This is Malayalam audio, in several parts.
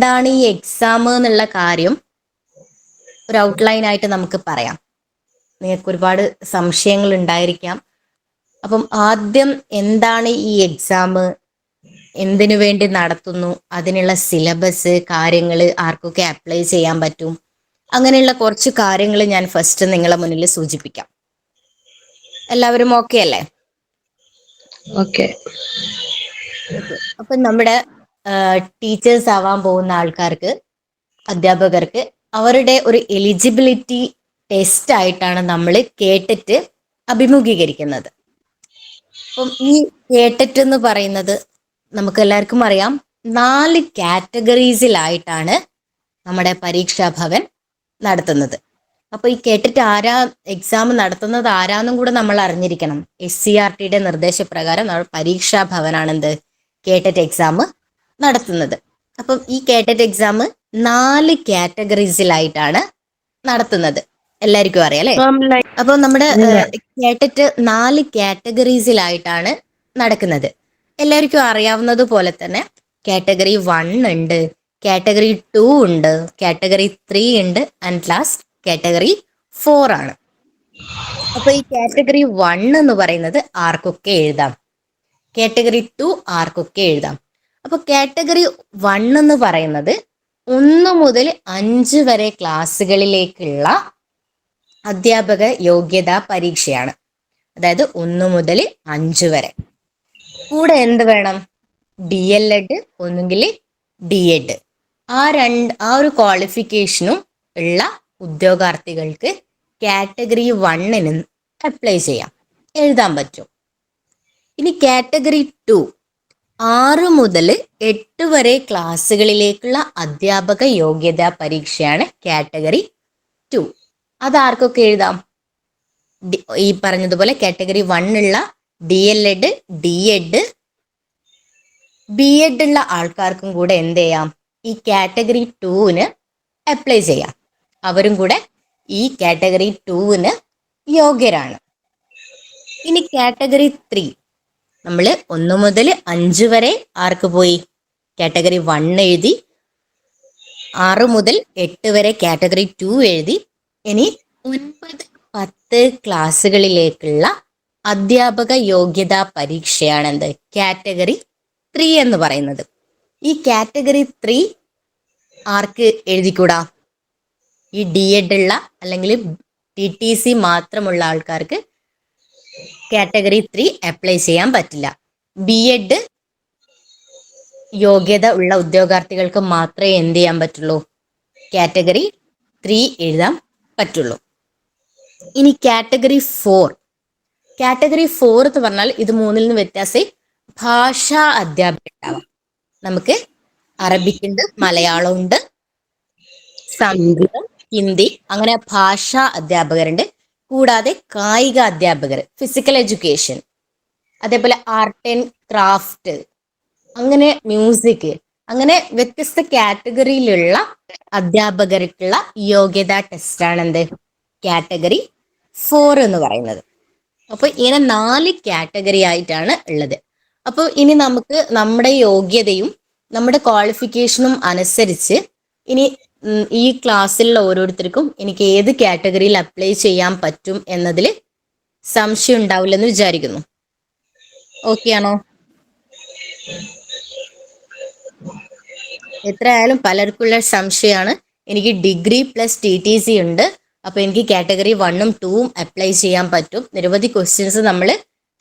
എന്താണ് ഈ എക്സാം എന്നുള്ള കാര്യം ഒരു ഔട്ട്ലൈൻ ആയിട്ട് നമുക്ക് പറയാം. നിങ്ങൾക്ക് ഒരുപാട് സംശയങ്ങൾ ഉണ്ടായിരിക്കാം. അപ്പം ആദ്യം എന്താണ് ഈ എക്സാം, എന്തിനു വേണ്ടി നടത്തുന്നു, അതിനുള്ള സിലബസ്, കാര്യങ്ങൾ, ആർക്കൊക്കെ അപ്ലൈ ചെയ്യാൻ പറ്റും, അങ്ങനെയുള്ള കുറച്ച് കാര്യങ്ങൾ ഞാൻ ഫസ്റ്റ് നിങ്ങളെ മുന്നിൽ സൂചിപ്പിക്കാം. എല്ലാവരും ഓക്കെ അല്ലേ? ഓക്കെ. അപ്പം നമ്മുടെ ടീച്ചേഴ്സ് ആവാൻ പോകുന്ന ആൾക്കാർക്ക്, അധ്യാപകർക്ക് അവരുടെ ഒരു എലിജിബിലിറ്റി ടെസ്റ്റ് ആയിട്ടാണ് നമ്മൾ കേട്ടിട്ട് അഭിമുഖീകരിക്കുന്നത്. അപ്പം ഈ കേട്ടിട്ട് എന്ന് പറയുന്നത് നമുക്ക് എല്ലാവർക്കും അറിയാം, 4 കാറ്റഗറീസിലായിട്ടാണ് നമ്മുടെ പരീക്ഷാ ഭവൻ നടത്തുന്നത്. അപ്പൊ ഈ കേട്ടിട്ട് എക്സാം നടത്തുന്നത് ആരാന്നും കൂടെ നമ്മൾ അറിഞ്ഞിരിക്കണം. SCERTയുടെ നിർദ്ദേശപ്രകാരം നമ്മൾ പരീക്ഷാ ഭവനാണ് കേട്ടിട്ട് എക്സാം നടത്തുന്നത്. അപ്പം ഈ കേട്ടിട്ട് എക്സാം 4 കാറ്റഗറീസിലായിട്ടാണ് നടത്തുന്നത്. എല്ലാവർക്കും അറിയാം അല്ലേ? അപ്പൊ നമ്മുടെ കേട്ടിട്ട് 4 കാറ്റഗറീസിലായിട്ടാണ് നടക്കുന്നത്. എല്ലാവർക്കും അറിയാവുന്നത് പോലെ തന്നെ കാറ്റഗറി 1 ഉണ്ട്, കാറ്റഗറി 2 ഉണ്ട്, കാറ്റഗറി 3 ഉണ്ട്, ആൻഡ് ലാസ്റ്റ് കാറ്റഗറി 4 ആണ്. അപ്പൊ ഈ കാറ്റഗറി 1 എന്ന് പറയുന്നത് ആർക്കൊക്കെ എഴുതാം, കാറ്റഗറി 2 ആർക്കൊക്കെ എഴുതാം. അപ്പൊ കാറ്റഗറി 1 എന്ന് പറയുന്നത് 1 മുതൽ 5 വരെ ക്ലാസ്സുകളിലേക്കുള്ള അധ്യാപക യോഗ്യതാ പരീക്ഷയാണ്. അതായത് 1 മുതൽ 5 വരെ. കൂടെ എന്ത് വേണം? DLED ഒന്നുകിൽ DED. ആ ഒരു ക്വാളിഫിക്കേഷനും ഉള്ള ഉദ്യോഗാർത്ഥികൾക്ക് കാറ്റഗറി 1 അപ്ലൈ ചെയ്യാം, എഴുതാൻ പറ്റും. ഇനി കാറ്റഗറി 2 6 മുതൽ 8 വരെ ക്ലാസ്സുകളിലേക്കുള്ള അധ്യാപക യോഗ്യതാ പരീക്ഷയാണ് കാറ്റഗറി 2. അതാർക്കൊക്കെ എഴുതാം? ഈ പറഞ്ഞതുപോലെ കാറ്റഗറി 1 ഉള്ള DLED, DED, BED ഉള്ള ആൾക്കാർക്കും കൂടെ എന്ത് ചെയ്യാം? ഈ കാറ്റഗറി 2 അപ്ലൈ ചെയ്യാം. അവരും കൂടെ ഈ കാറ്റഗറി 2 യോഗ്യരാണ്. ഇനി കാറ്റഗറി 3 നമ്മൾ 1 മുതൽ 5 വരെ ആർക്ക് പോയി? കാറ്റഗറി 1 എഴുതി. 6 മുതൽ 8 വരെ കാറ്റഗറി 2 എഴുതി. ഇനി 9, 10 ക്ലാസ്സുകളിലേക്കുള്ള അധ്യാപക യോഗ്യതാ പരീക്ഷയാണ് കാറ്റഗറി 3 എന്ന് പറയുന്നത്. ഈ കാറ്റഗറി 3 ആർക്ക് എഴുതിക്കൂടാ? ഈ DED ഉള്ള അല്ലെങ്കിൽ TTC മാത്രമുള്ള ആൾക്കാർക്ക് കാറ്റഗറി 3 അപ്ലൈ ചെയ്യാൻ പറ്റില്ല. BED യോഗ്യത ഉള്ള ഉദ്യോഗാർത്ഥികൾക്ക് മാത്രമേ എന്ത് ചെയ്യാൻ പറ്റുള്ളൂ? കാറ്റഗറി 3 എഴുതാൻ പറ്റുള്ളൂ. ഇനി കാറ്റഗറി 4. കാറ്റഗറി 4 എന്ന് പറഞ്ഞാൽ ഇത് മൂന്നിൽ നിന്ന് വ്യത്യാസം ഭാഷാ അധ്യാപകർ ഉണ്ടാവാം. നമുക്ക് അറബിക്കുണ്ട്, മലയാളമുണ്ട്, സംസ്കൃതം, ഹിന്ദി, അങ്ങനെ ഭാഷാ അധ്യാപകരുണ്ട്. കൂടാതെ കായിക അധ്യാപകർ, ഫിസിക്കൽ എഡ്യൂക്കേഷൻ, അതേപോലെ ആർട്ട് ആൻഡ് ക്രാഫ്റ്റ്, അങ്ങനെ മ്യൂസിക്, അങ്ങനെ വ്യത്യസ്ത കാറ്റഗറിയിലുള്ള അധ്യാപകർക്കുള്ള യോഗ്യതാ ടെസ്റ്റാണ് കാറ്റഗറി 4 എന്ന് പറയുന്നത്. അപ്പോൾ ഇങ്ങനെ 4 കാറ്റഗറി ആയിട്ടാണ് ഉള്ളത്. അപ്പോൾ ഇനി നമുക്ക് നമ്മുടെ യോഗ്യതയും നമ്മുടെ ക്വാളിഫിക്കേഷനും അനുസരിച്ച് ഇനി ഈ ക്ലാസ്സിലുള്ള ഓരോരുത്തർക്കും എനിക്ക് ഏത് കാറ്റഗറിയിൽ അപ്ലൈ ചെയ്യാൻ പറ്റും എന്നതിൽ സംശയം ഉണ്ടാവില്ലെന്ന് വിചാരിക്കുന്നു. ഓക്കെ ആണോ? എത്രയായാലും പലർക്കുള്ള സംശയമാണ്. എനിക്ക് ഡിഗ്രി പ്ലസ് TTC ഉണ്ട്, അപ്പൊ എനിക്ക് കാറ്റഗറി 1ഉം 2ഉം അപ്ലൈ ചെയ്യാൻ പറ്റും. നിരവധി ക്വസ്റ്റ്യൻസ് നമ്മൾ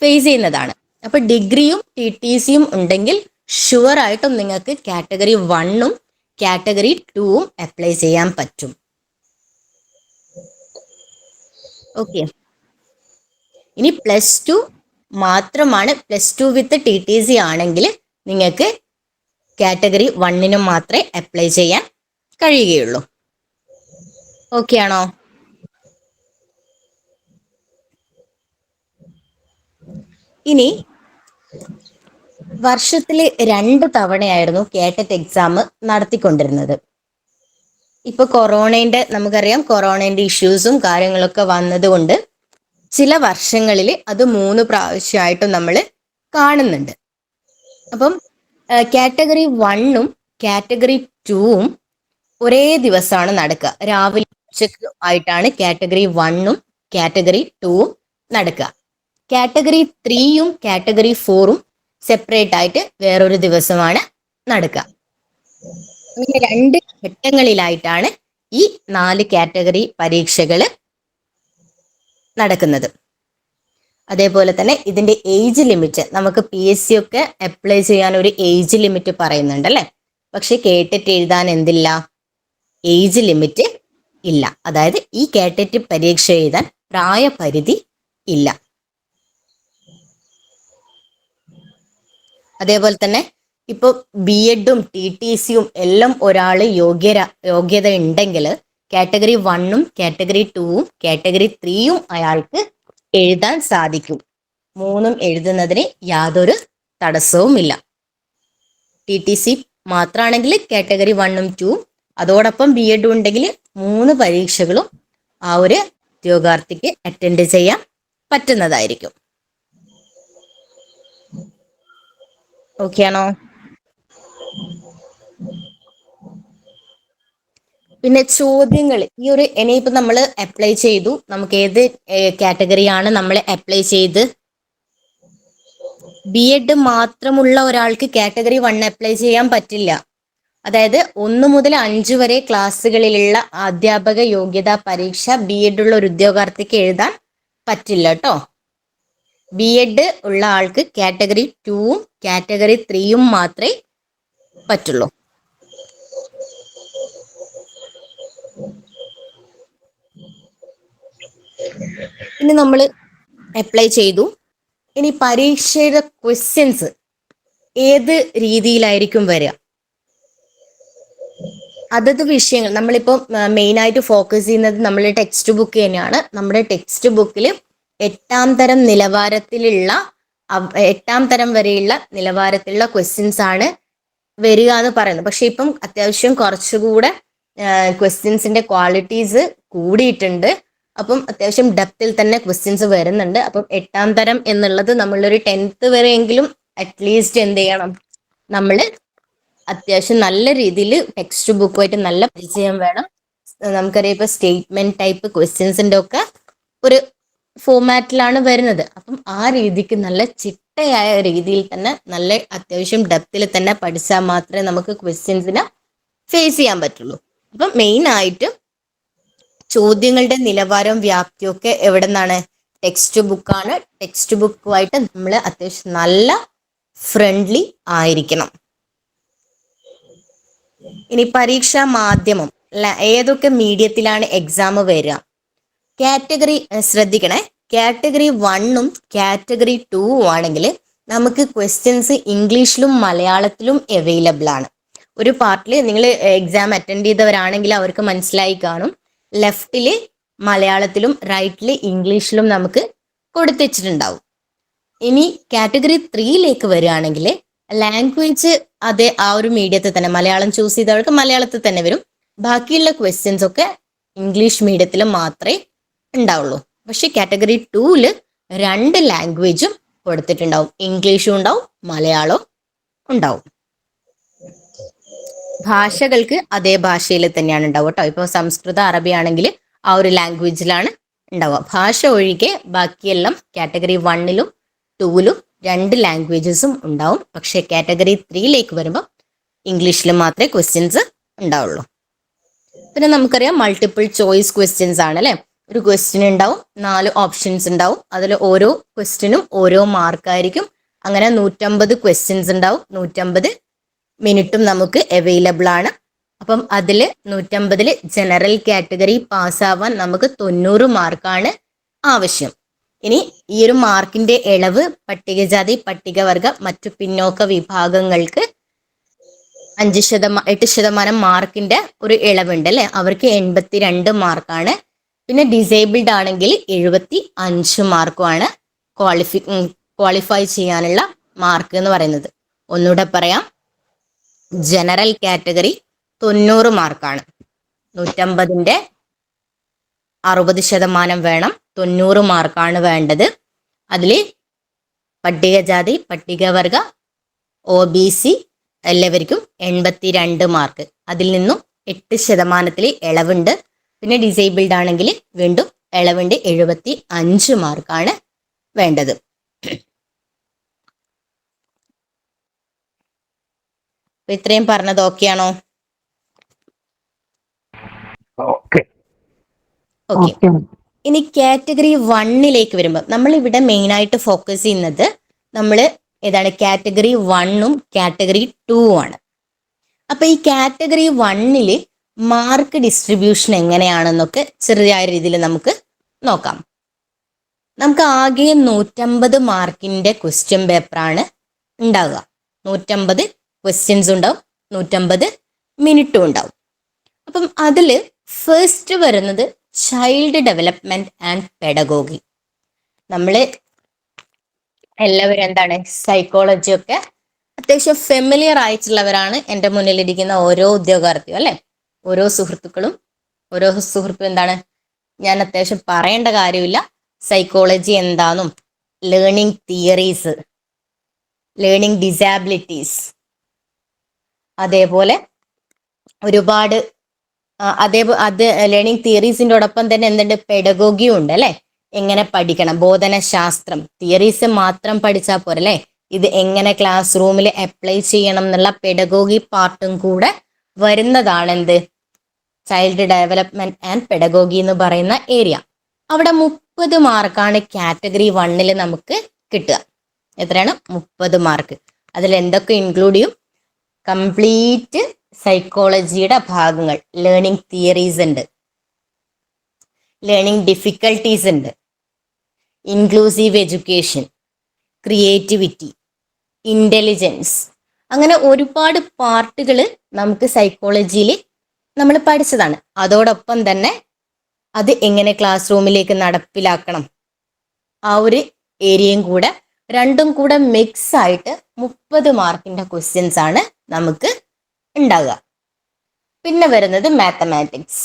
ഫേസ് ചെയ്യുന്നതാണ്. അപ്പൊ ഡിഗ്രിയും TTCയും ഉണ്ടെങ്കിൽ ഷുവർ ആയിട്ടും നിങ്ങൾക്ക് കാറ്റഗറി 1ഉം കാറ്റഗറി 2ഉം അപ്ലൈ ചെയ്യാൻ പറ്റും. ഓക്കെ. ഇനി +2 മാത്രമാണ്, +2 വിത്ത് TTC ആണെങ്കിൽ നിങ്ങൾക്ക് കാറ്റഗറി 1 മാത്രമേ അപ്ലൈ ചെയ്യാൻ കഴിയുകയുള്ളൂ. ഓക്കെ ആണോ? ഇനി വർഷത്തിൽ 2 തവണയായിരുന്നു കേട്ടറ്റ് എക്സാം നടത്തിക്കൊണ്ടിരുന്നത്. ഇപ്പൊ നമുക്കറിയാം കൊറോണയുടെ ഇഷ്യൂസും കാര്യങ്ങളൊക്കെ വന്നതുകൊണ്ട് ചില വർഷങ്ങളിൽ അത് 3 പ്രാവശ്യമായിട്ടും നമ്മൾ കാണുന്നുണ്ട്. അപ്പം കാറ്റഗറി 1ഉം കാറ്റഗറി 2ഉം ഒരേ ദിവസമാണ് നടക്കുക. രാവിലെ ഉച്ചക്ക് ആയിട്ടാണ് കാറ്റഗറി 1ഉം കാറ്റഗറി 2ഉം നടക്കുക. കാറ്റഗറി 3യും കാറ്റഗറി 4ഉം സെപ്പറേറ്റ് ആയിട്ട് വേറൊരു ദിവസമാണ് നടക്കുക. ഇങ്ങനെ 2 ഘട്ടങ്ങളിലായിട്ടാണ് ഈ 4 കാറ്റഗറി പരീക്ഷകൾ നടക്കുന്നത്. അതേപോലെ തന്നെ ഇതിന്റെ ഏജ് ലിമിറ്റ്, നമുക്ക് PSC ഒക്കെ അപ്ലൈ ചെയ്യാൻ ഒരു ഏജ് ലിമിറ്റ് പറയുന്നുണ്ട് അല്ലെ. പക്ഷെ കേട്ടിട്ട് എഴുതാൻ എന്തില്ല, ഏജ് ലിമിറ്റ് ഇല്ല. അതായത് ഈ കേട്ടിട്ട് പരീക്ഷ എഴുതാൻ പ്രായപരിധി ഇല്ല. അതേപോലെ തന്നെ ഇപ്പോൾ BEdഉം TTCയും എല്ലാം ഒരാൾ യോഗ്യത ഉണ്ടെങ്കിൽ കാറ്റഗറി 1ഉം കാറ്റഗറി 2ഉം കാറ്റഗറി 3യും അയാൾക്ക് എഴുതാൻ സാധിക്കും. 3ഉം എഴുതുന്നതിന് യാതൊരു തടസ്സവുമില്ല. TTC മാത്രമാണെങ്കിൽ കാറ്റഗറി 1ഉം 2ഉം അതോടൊപ്പം BEdഉം ഉണ്ടെങ്കിൽ 3 പരീക്ഷകളും ആ ഒരു ഉദ്യോഗാർത്ഥിക്ക് അറ്റൻഡ് ചെയ്യാൻ പറ്റുന്നതായിരിക്കും. ഓക്കെ ആണോ? പിന്നെ ചോദ്യങ്ങൾ, ഈ ഒരു ഇനിയിപ്പോൾ നമ്മൾ അപ്ലൈ ചെയ്തു, നമുക്ക് ഏത് കാറ്റഗറിയാണ് നമ്മൾ അപ്ലൈ ചെയ്ത്, BEd മാത്രമുള്ള ഒരാൾക്ക് കാറ്റഗറി 1 അപ്ലൈ ചെയ്യാൻ പറ്റില്ല. അതായത് 1 മുതൽ 5 വരെ ക്ലാസ്സുകളിലുള്ള അധ്യാപക യോഗ്യതാ പരീക്ഷ BEd ഉള്ള ഒരു ഉദ്യോഗാർത്ഥിക്ക് എഴുതാൻ പറ്റില്ല കേട്ടോ. BEd ഉള്ള ആൾക്ക് കാറ്റഗറി 2ഉം കാറ്റഗറി 3യും മാത്രമേ പറ്റുള്ളൂ. ഇനി നമ്മൾ അപ്ലൈ ചെയ്തു. ഇനി പരീക്ഷയുടെ ക്വസ്റ്റ്യൻസ് ഏത് രീതിയിലായിരിക്കും വരിക? അതത് വിഷയങ്ങൾ നമ്മളിപ്പോൾ മെയിനായിട്ട് ഫോക്കസ് ചെയ്യുന്നത് നമ്മുടെ ടെക്സ്റ്റ് ബുക്ക് തന്നെയാണ്. നമ്മുടെ ടെക്സ്റ്റ് ബുക്കിൽ 8ാം തരം നിലവാരത്തിലുള്ള 8ാം തരം വരെയുള്ള നിലവാരത്തിലുള്ള ക്വസ്റ്റ്യൻസ് ആണ് വരിക എന്ന് പറയുന്നത്. പക്ഷെ ഇപ്പം അത്യാവശ്യം കുറച്ചുകൂടെ ക്വസ്റ്റ്യൻസിന്റെ ക്വാളിറ്റീസ് കൂടിയിട്ടുണ്ട്. അപ്പം അത്യാവശ്യം ഡെപ്തിൽ തന്നെ ക്വസ്റ്റ്യൻസ് വരുന്നുണ്ട്. അപ്പം 8ാം തരം എന്നുള്ളത് നമ്മളൊരു 10th വരെയെങ്കിലും അറ്റ്ലീസ്റ്റ് എന്ത് ചെയ്യണം, നമ്മൾ അത്യാവശ്യം നല്ല രീതിയിൽ ടെക്സ്റ്റ് ബുക്കുമായിട്ട് നല്ല പരിചയം വേണം. നമുക്കറിയാം ഇപ്പോൾ സ്റ്റേറ്റ്മെന്റ് ടൈപ്പ് ക്വസ്റ്റ്യൻസിന്റെ ഒക്കെ ഒരു ഫോമാറ്റിലാണ് വരുന്നത്. അപ്പം ആ രീതിക്ക് നല്ല ചിട്ടയായ രീതിയിൽ തന്നെ നല്ല അത്യാവശ്യം ഡെപ്തിൽ തന്നെ പഠിച്ചാൽ മാത്രമേ നമുക്ക് ക്വസ്റ്റ്യൻസിനെ ഫേസ് ചെയ്യാൻ പറ്റുള്ളൂ. അപ്പം മെയിനായിട്ട് ചോദ്യങ്ങളുടെ നിലവാരവും വ്യാപ്തിയും ഒക്കെ എവിടെ നിന്നാണ്? ടെക്സ്റ്റ് ബുക്കാണ്. ടെക്സ്റ്റ് ബുക്കുമായിട്ട് നമ്മൾ അത്യാവശ്യം നല്ല ഫ്രണ്ട്ലി ആയിരിക്കണം. ഇനി പരീക്ഷാ മാധ്യമം ഏതൊക്കെ മീഡിയത്തിലാണ് എക്സാം വരിക? കാറ്റഗറി ശ്രദ്ധിക്കണേ, കാറ്റഗറി 1ഉം കാറ്റഗറി 2ഉം ആണെങ്കിൽ നമുക്ക് ക്വസ്റ്റ്യൻസ് ഇംഗ്ലീഷിലും മലയാളത്തിലും അവൈലബിൾ ആണ്. ഒരു പാർട്ടിൽ നിങ്ങൾ എക്സാം അറ്റൻഡ് ചെയ്തവരാണെങ്കിൽ അവർക്ക് മനസ്സിലായി കാണും. ലെഫ്റ്റിൽ മലയാളത്തിലും റൈറ്റിൽ ഇംഗ്ലീഷിലും നമുക്ക് കൊടുത്തുവച്ചിട്ടുണ്ടാവും. ഇനി കാറ്റഗറി 3യിലേക്ക് വരികയാണെങ്കിൽ ലാംഗ്വേജ് അതേ ആ ഒരു മീഡിയത്തിൽ തന്നെ, മലയാളം ചൂസ് ചെയ്തവർക്ക് മലയാളത്തിൽ തന്നെ വരും. ബാക്കിയുള്ള ക്വസ്റ്റ്യൻസ് ഒക്കെ ഇംഗ്ലീഷ് മീഡിയത്തിൽ മാത്രമേ ഉണ്ടാവുള്ളൂ. പക്ഷെ കാറ്റഗറി 2ൽ 2 ലാംഗ്വേജും കൊടുത്തിട്ടുണ്ടാവും. ഇംഗ്ലീഷും ഉണ്ടാവും, മലയാളവും ഉണ്ടാവും. ഭാഷകൾക്ക് അതേ ഭാഷയിൽ തന്നെയാണ് ഉണ്ടാവുക കേട്ടോ. ഇപ്പോൾ സംസ്കൃത അറബി ആണെങ്കിൽ ആ ഒരു ലാംഗ്വേജിലാണ് ഉണ്ടാവുക. ഭാഷ ഒഴികെ ബാക്കിയെല്ലാം കാറ്റഗറി 1ലും 2ലും 2 ലാംഗ്വേജസും ഉണ്ടാവും. പക്ഷെ കാറ്റഗറി 3യിലേക്ക് വരുമ്പോൾ ഇംഗ്ലീഷിൽ മാത്രമേ ക്വസ്റ്റ്യൻസ് ഉണ്ടാവുള്ളൂ. പിന്നെ നമുക്കറിയാം മൾട്ടിപ്പിൾ ചോയ്സ് ക്വസ്റ്റ്യൻസ് ആണ് അല്ലേ. ഒരു ക്വസ്റ്റ്യൻ ഉണ്ടാവും, 4 ഓപ്ഷൻസ് ഉണ്ടാവും. അതിൽ ഓരോ ക്വസ്റ്റ്യനും ഓരോ മാർക്കായിരിക്കും. അങ്ങനെ 150 ക്വസ്റ്റ്യൻസ് ഉണ്ടാവും. 150 മിനിറ്റും നമുക്ക് അവൈലബിൾ ആണ്. അപ്പം അതിൽ 150ൽ ജനറൽ കാറ്റഗറി പാസ്സാവാൻ നമുക്ക് 90 മാർക്കാണ് ആവശ്യം. ഇനി ഈ ഒരു മാർക്കിന്റെ ഇളവ് പട്ടികജാതി, പട്ടികവർഗ, മറ്റു പിന്നോക്ക വിഭാഗങ്ങൾക്ക് 8% മാർക്കിന്റെ ഒരു ഇളവുണ്ട് അല്ലെ. അവർക്ക് 82 മാർക്കാണ്. പിന്നെ ഡിസേബിൾഡ് ആണെങ്കിൽ 75 മാർക്കുമാണ് ക്വാളിഫൈ ചെയ്യാനുള്ള മാർക്ക് എന്ന് പറയുന്നത്. ഒന്നുകൂടെ പറയാം, ജനറൽ കാറ്റഗറി 90 മാർക്കാണ്. 150ന്റെ 60% വേണം, 90 മാർക്കാണ് വേണ്ടത്. അതിൽ പട്ടികജാതി, പട്ടികവർഗ, OBC, എല്ലാവർക്കും 82 മാർക്ക്. അതിൽ നിന്നും 8% ഇളവുണ്ട്. പിന്നെ ഡിസേബിൾഡ് ആണെങ്കിൽ വീണ്ടും ഇളവുണ്ട്, 75 മാർക്കാണ് വേണ്ടത്. ഇത്രയും പറഞ്ഞത് ഓക്കെയാണോ? ഓക്കെ. ഇനി കാറ്റഗറി 1ലേക്ക് വരുമ്പോൾ നമ്മൾ ഇവിടെ മെയിൻ ആയിട്ട് ഫോക്കസ് ചെയ്യുന്നത് നമ്മൾ ഏതാണ് കാറ്റഗറി 1ഉം കാറ്റഗറി 2ഉം ആണ്. അപ്പൊ ഈ കാറ്റഗറി 1ല് മാർക്ക് ഡിസ്ട്രിബ്യൂഷൻ എങ്ങനെയാണെന്നൊക്കെ ചെറിയ രീതിയിൽ നമുക്ക് നോക്കാം. നമുക്ക് ആകെ 150 മാർക്കിന്റെ ക്വസ്റ്റ്യൻ പേപ്പറാണ് ഉണ്ടാവുക. 150 ക്വസ്റ്റ്യൻസ് ഉണ്ടാവും, 150 മിനിറ്റും ഉണ്ടാവും. അപ്പം അതിൽ ഫസ്റ്റ് വരുന്നത് ചൈൽഡ് ഡെവലപ്മെന്റ് ആൻഡ് പെഡഗോഗി. നമ്മൾ എല്ലാവരും എന്താണ് സൈക്കോളജി ഒക്കെ അത്യാവശ്യം ഫെമിലിയർ ആയിട്ടുള്ളവരാണ് എൻ്റെ മുന്നിലിരിക്കുന്ന ഓരോ ഉദ്യോഗാർത്ഥിയും അല്ലെ. ഓരോ സുഹൃത്തും എന്താണ്, ഞാൻ അത്യാവശ്യം പറയേണ്ട കാര്യമില്ല സൈക്കോളജി എന്താണെന്നും ലേണിംഗ് തിയറീസ്, ലേണിംഗ് ഡിസാബിലിറ്റീസ്, അതേപോലെ ഒരുപാട് അത് ലേണിംഗ് തിയറീസിൻ്റെയോടൊപ്പം തന്നെ എന്തുണ്ട്, പെഡഗോഗിയും ഉണ്ട് അല്ലെ. എങ്ങനെ പഠിക്കണം, ബോധനശാസ്ത്രം, തിയറീസ് മാത്രം പഠിച്ചാൽ പോരല്ലേ, ഇത് എങ്ങനെ ക്ലാസ് റൂമിൽ അപ്ലൈ ചെയ്യണം എന്നുള്ള പെഡഗോഗി പാർട്ടും കൂടെ വരുന്നതാണ് എന്ത്, ചൈൽഡ് ഡെവലപ്മെന്റ് ആൻഡ് പെഡഗോഗി എന്ന് പറയുന്ന ഏരിയ. അവിടെ 30 മാർക്കാണ് കാറ്റഗറി 1ൽ നമുക്ക് കിട്ടുക. എത്രയാണ്? 30 മാർക്ക്. അതിൽ എന്തൊക്കെ ഇൻക്ലൂഡ് ചെയ്യും? കംപ്ലീറ്റ് സൈക്കോളജിയുടെ ഭാഗങ്ങൾ, ലേണിംഗ് തിയറീസ് ഉണ്ട്, ലേണിംഗ് ഡിഫിക്കൽട്ടീസ് ഉണ്ട്, ഇൻക്ലൂസീവ് എഡ്യൂക്കേഷൻ, ക്രിയേറ്റിവിറ്റി, ഇന്റലിജൻസ്, അങ്ങനെ ഒരുപാട് പാർട്ടുകൾ നമുക്ക് സൈക്കോളജിയിൽ നമ്മൾ പഠിച്ചതാണ്. അതോടൊപ്പം തന്നെ അത് എങ്ങനെ ക്ലാസ് റൂമിലേക്ക് നടപ്പിലാക്കണം, ആ ഒരു ഏരിയയും കൂടെ, രണ്ടും കൂടെ മിക്സ് ആയിട്ട് 30 മാർക്കിന്റെ ക്വസ്റ്റ്യൻസ് ആണ് നമുക്ക് ഉണ്ടാവുക. പിന്നെ വരുന്നത് മാത്തമാറ്റിക്സ്.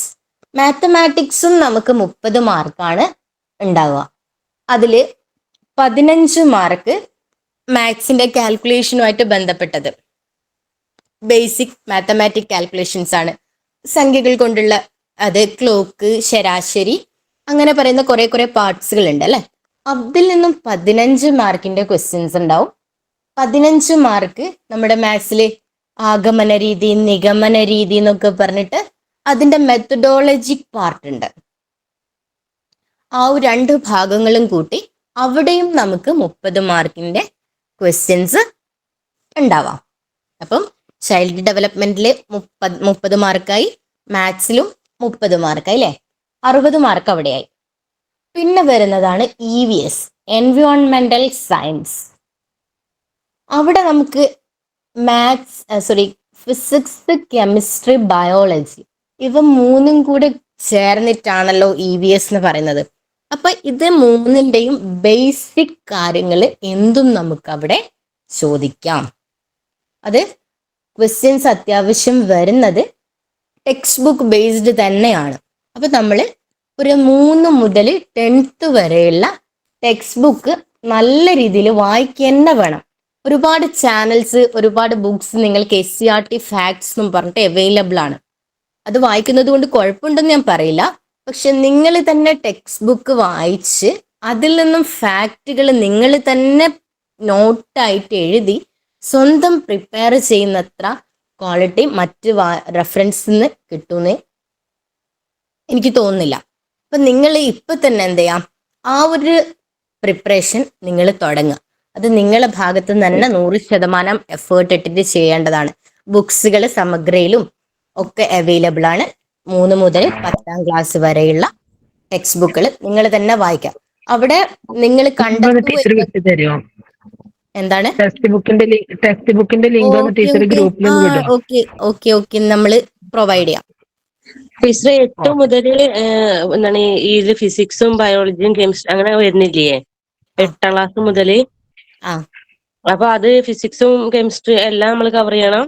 മാത്തമാറ്റിക്സും നമുക്ക് 30 മാർക്കാണ് ഉണ്ടാവുക. അതിൽ 15 മാർക്ക് മാത്സിന്റെ കാൽക്കുലേഷനുമായിട്ട് ബന്ധപ്പെട്ടത്, ബേസിക് മാത്തമാറ്റിക് കാൽക്കുലേഷൻസ് ആണ്. സംഖ്യകൾ കൊണ്ടുള്ള അത് ക്ലോക്ക്, ശരാശരി, അങ്ങനെ പറയുന്ന കുറെ പാർട്സുകൾ ഉണ്ട് അല്ലെ. അതിൽ നിന്നും 15 മാർക്കിന്റെ ക്വസ്റ്റ്യൻസ് ഉണ്ടാവും. 15 മാർക്ക് നമ്മുടെ മാത്സിൽ ആഗമന രീതി, നിഗമന രീതി എന്നൊക്കെ പറഞ്ഞിട്ട് അതിന്റെ മെത്തഡോളജിക് പാർട്ട് ഉണ്ട്. ആ 2 ഭാഗങ്ങളും കൂട്ടി അവിടെയും നമുക്ക് 30 മാർക്കിന്റെ ക്വസ്റ്റ്യൻസ് ഉണ്ടാവാം. അപ്പം ചൈൽഡ് ഡെവലപ്മെന്റിൽ 30 മാർക്കായി, മാത്സിലും 30 മാർക്കായി അല്ലേ, 60 മാർക്ക് അവിടെയായി. പിന്നെ വരുന്നതാണ് EVS, എൻവയോൺമെന്റൽ സയൻസ്. അവിടെ നമുക്ക് ഫിസിക്സ്, കെമിസ്ട്രി, ബയോളജി, ഇവ 3ഉം കൂടെ ചേർന്നിട്ടാണല്ലോ EVS എന്ന് പറയുന്നത്. അപ്പൊ ഇത് 3ന്റെയും ബേസിക് കാര്യങ്ങൾ എന്തും നമുക്ക് അവിടെ ചോദിക്കാം. അത് ക്വസ്റ്റ്യൻസ് അത്യാവശ്യം വരുന്നത് ടെക്സ്റ്റ് ബുക്ക് ബേസ്ഡ് തന്നെയാണ്. അപ്പൊ നമ്മൾ ഒരു 3 മുതൽ 10th വരെയുള്ള ടെക്സ്റ്റ് ബുക്ക് നല്ല രീതിയിൽ വായിക്കുക വേണം. ഒരുപാട് ചാനൽസ്, ഒരുപാട് ബുക്സ് നിങ്ങൾക്ക് SCERT ഫാക്ട്സ് എന്നും പറഞ്ഞിട്ട് അവൈലബിൾ ആണ്. അത് വായിക്കുന്നത് കൊണ്ട് കുഴപ്പമുണ്ടെന്ന് ഞാൻ പറയില്ല. പക്ഷെ നിങ്ങൾ തന്നെ ടെക്സ്റ്റ് ബുക്ക് വായിച്ച് അതിൽ നിന്നും ഫാക്റ്റുകൾ നിങ്ങൾ തന്നെ നോട്ടായിട്ട് എഴുതി സ്വന്തം പ്രിപ്പയർ ചെയ്യുന്നത്ര ക്വാളിറ്റി മറ്റ് റെഫറൻസിന്ന് കിട്ടുമെന്ന് എനിക്ക് തോന്നുന്നില്ല. അപ്പൊ നിങ്ങൾ ഇപ്പൊ തന്നെ എന്ത് ചെയ്യാം, ആ ഒരു പ്രിപ്പറേഷൻ നിങ്ങൾ തുടങ്ങുക. അത് നിങ്ങളുടെ ഭാഗത്ത് നിന്ന് തന്നെ 100% എഫേർട്ട് ഇട്ടിട്ട് ചെയ്യേണ്ടതാണ്. ബുക്സുകൾ സമഗ്രയിലും ഒക്കെ അവൈലബിൾ ആണ്. 3 മുതൽ 10ാം ക്ലാസ് വരെയുള്ള ടെക്സ്റ്റ് ബുക്കുകൾ നിങ്ങൾ തന്നെ വായിക്കാം. അവിടെ നിങ്ങൾ കണ്ടെത്തുക എന്താണ്, ടെക്സ്റ്റ് ബുക്കിന്റെ ലിങ്ക് ടീച്ചർ ഗ്രൂപ്പിൽ ഓക്കെ നമ്മൾ പ്രൊവൈഡ് ചെയ്യാം. ടീച്ചർ 8 മുതൽ എന്താണ് ഈ ഫിസിക്സും ബയോളജിയും കെമിസ്ട്രി അങ്ങനെ വരുന്നില്ലേ 8ാം ക്ലാസ് മുതൽ? അപ്പൊ അത് ഫിസിക്സും കെമിസ്ട്രി എല്ലാം നമ്മൾ കവർ ചെയ്യണം,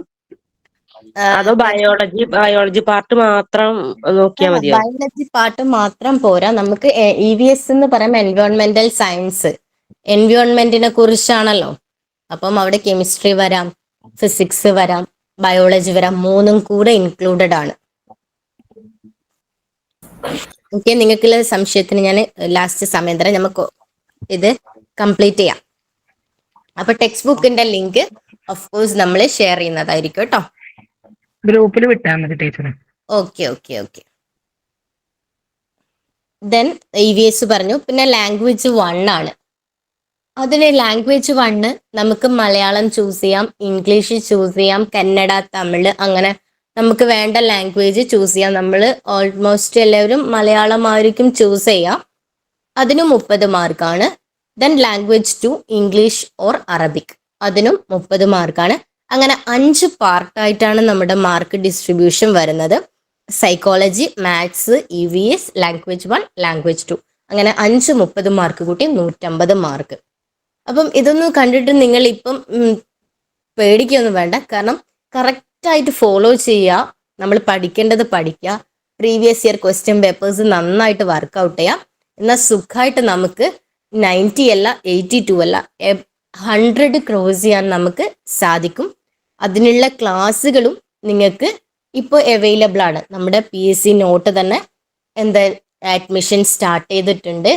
അതോ ബയോളജി പാർട്ട് മാത്രം നോക്കിയാൽ മതിയോ? ബയോളജി പാർട്ട് മാത്രം പോരാ. നമുക്ക് EVS എന്ന് പറയുമ്പോൾ എൻവയോൺമെന്റൽ സയൻസ്, എൻവയോൺമെന്റിനെ കുറിച്ചാണല്ലോ. അപ്പം അവിടെ കെമിസ്ട്രി വരാം, ഫിസിക്സ് വരാം, ബയോളജി വരാം, മൂന്നും കൂടെ ഇൻക്ലൂഡഡ് ആണ്. ഓക്കെ, നിങ്ങൾക്കുള്ള സംശയത്തിന് ഞാൻ ലാസ്റ്റ് സമയം തരാം, നമുക്ക് ഇത് കംപ്ലീറ്റ് ചെയ്യാം. അപ്പൊ ടെക്സ്റ്റ് ബുക്കിന്റെ ലിങ്ക് ഓഫ് കോഴ്സ് നമ്മൾ ഷെയർ ചെയ്യുന്നതായിരിക്കും കേട്ടോ. ഗ്രൂപ്പിൽ വിട്ടാൽ മതി ടീച്ചറെ. Okay okay okay. Then EVS പറഞ്ഞു. പിന്നെ ലാംഗ്വേജ് 1 ആണ്. അതിന് ലാംഗ്വേജ് 1 നമുക്ക് മലയാളം ചൂസ് ചെയ്യാം, ഇംഗ്ലീഷ് ചൂസ് ചെയ്യാം, കന്നഡ, തമിഴ്, അങ്ങനെ നമുക്ക് വേണ്ട ലാംഗ്വേജ് ചൂസ് ചെയ്യാം. നമ്മൾ ഓൾമോസ്റ്റ് എല്ലാവരും മലയാളം ആയിരിക്കും ചൂസ് ചെയ്യാം. അതിന് 30 മാർക്കാണ്. Then language 2 English or Arabic, അതിനും 30 മാർക്കാണ്. അങ്ങനെ 5 പാർട്ടായിട്ടാണ് നമ്മുടെ മാർക്ക് ഡിസ്ട്രിബ്യൂഷൻ വരുന്നത്. Psychology, maths, EVS, language 1, language 2, അങ്ങനെ 5 30 മാർക്ക് കൂട്ടി 150 മാർക്ക്. അപ്പം ഇതൊന്നും കണ്ടിട്ട് നിങ്ങൾ ഇപ്പം പേടിക്കൊന്നും വേണ്ട. കാരണം കറക്റ്റായിട്ട് ഫോളോ ചെയ്യുക, നമ്മൾ പഠിക്കേണ്ടത് പഠിക്കുക, പ്രീവിയസ് ഇയർ ക്വസ്റ്റ്യൻ പേപ്പേഴ്സ് നന്നായിട്ട് വർക്കൗട്ട് ചെയ്യാം. എന്നാൽ സുഖമായിട്ട് നമുക്ക് 90 അല്ല 82 അല്ല 100 ക്രോസ് ചെയ്യാൻ നമുക്ക് സാധിക്കും. അതിനുള്ള ക്ലാസ്സുകളും നിങ്ങൾക്ക് ഇപ്പോൾ അവൈലബിൾ ആണ്. നമ്മുടെ PSC നോട്ട് തന്നെ അഡ്മിഷൻ സ്റ്റാർട്ട് ചെയ്തിട്ടുണ്ട്.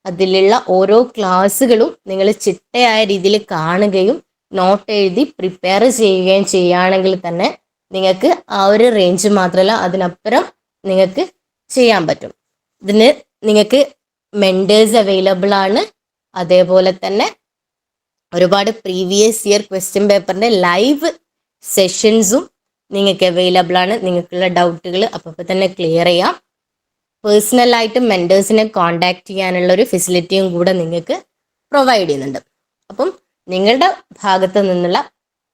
അതിലുള്ള ഓരോ ക്ലാസ്സുകളും നിങ്ങൾ ചിട്ടയായ രീതിയിൽ കാണുകയും നോട്ട് എഴുതി പ്രിപ്പയർ ചെയ്യുകയും ചെയ്യുകയാണെങ്കിൽ തന്നെ നിങ്ങൾക്ക് ആ ഒരു റേഞ്ച് മാത്രമല്ല അതിനപ്പുറം നിങ്ങൾക്ക് ചെയ്യാൻ പറ്റും. ഇതിന് നിങ്ങൾക്ക് മെൻറ്റേഴ്സ് അവൈലബിൾ ആണ്. അതേപോലെ തന്നെ ഒരുപാട് പ്രീവിയസ് ഇയർ ക്വസ്റ്റ്യൻ പേപ്പറിൻ്റെ ലൈവ് സെഷൻസും നിങ്ങൾക്ക് അവൈലബിൾ ആണ്. നിങ്ങൾക്കുള്ള ഡൗട്ടുകൾ അപ്പോൾ തന്നെ ക്ലിയർ ചെയ്യാം. പേഴ്സണലായിട്ട് മെൻറ്റേഴ്സിനെ കോണ്ടാക്ട് ചെയ്യാനുള്ള ഒരു ഫെസിലിറ്റിയും കൂടെ നിങ്ങൾക്ക് പ്രൊവൈഡ് ചെയ്യുന്നുണ്ട്. അപ്പം നിങ്ങളുടെ ഭാഗത്ത് നിന്നുള്ള